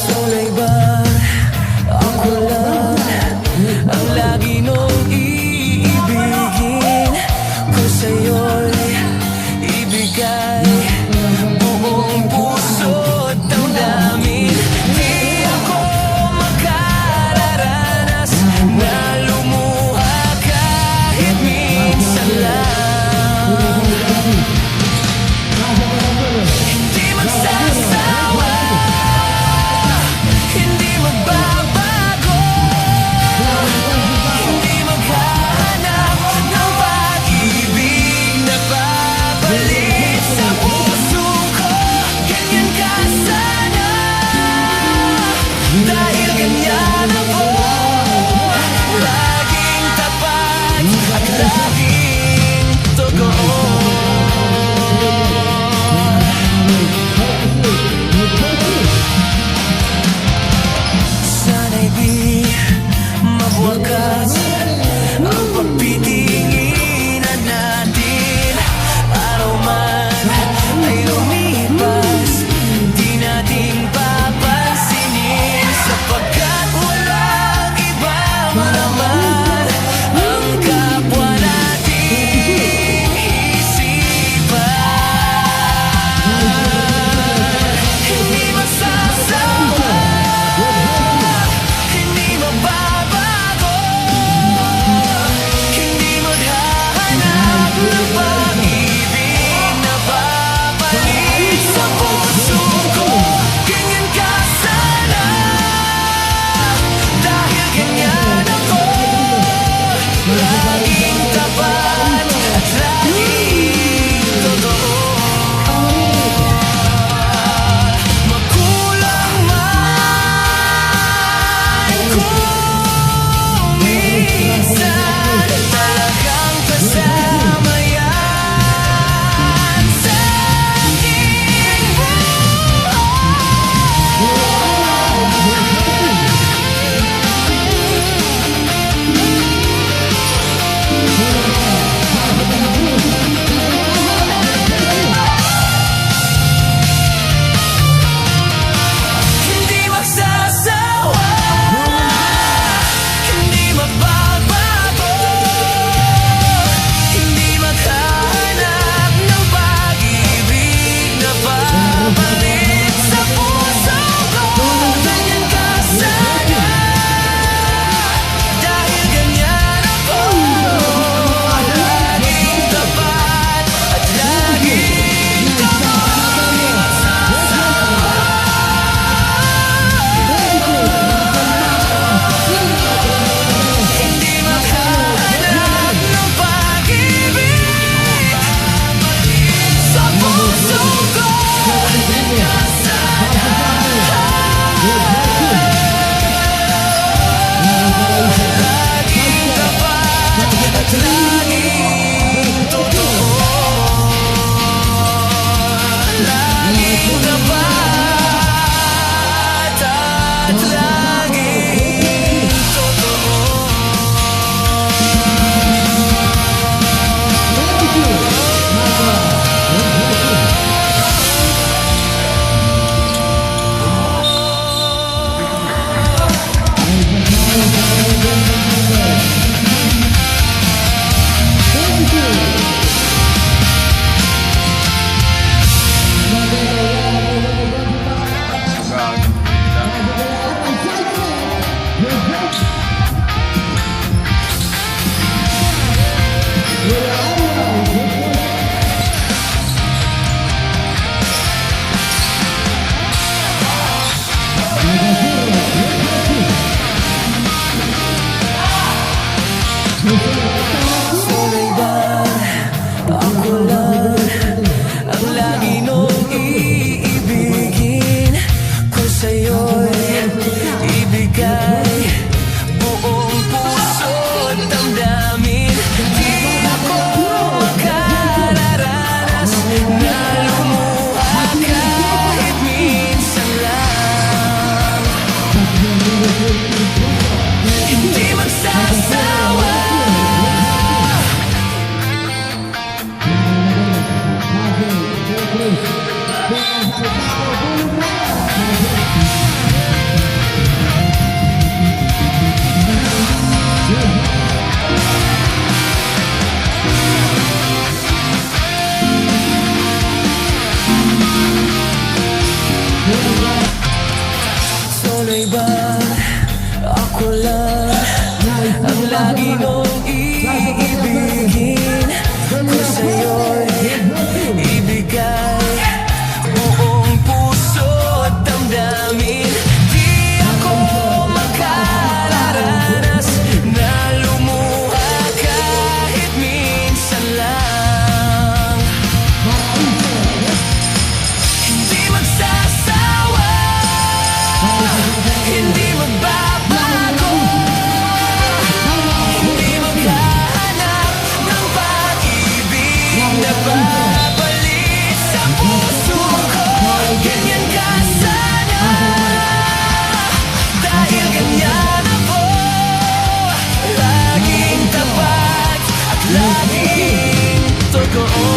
Tunay ba ang kulang ang lagi mong iibigin? Kung sa'yo'y ibigay buong puso't damdamin, di ako makararanas na lumuha kahit minsan lang. Hindi magsasawa, hindi magbabago, hindi maghahanap ng pag-ibig na babalik sa puso ko. Ganyan ka sana, dahil ganyan ako, laging tapat at laging totoo. Sana'y di mawakas ang pagtitinginan natin. Araw man ay lumipas, di natin papansinin, sapagkat walang ibang laman ang kapwa nating isipan. Hindi magsasawa, hindi magbabago, hindi maghahanap ng pag-ibig na babalik sa puso ko. Ganyan ka sana, dahil ganyan ako, laging tapat at laging totoo. Magulang man kung minsan talagang kasama yan sa aking hindi magsasawa, hindi magbabago, hindi maghahanap ng pag-ibig na babalik sa puso ko. Ganyan ka sana, dahil ganyan ako, laging tapat at laging totoo. Hindi maghahanap ng pag-ibig sa puso ko. Ganyan ka sana, laging tapat at laging totoo. Laging tapat at laging totoo. ko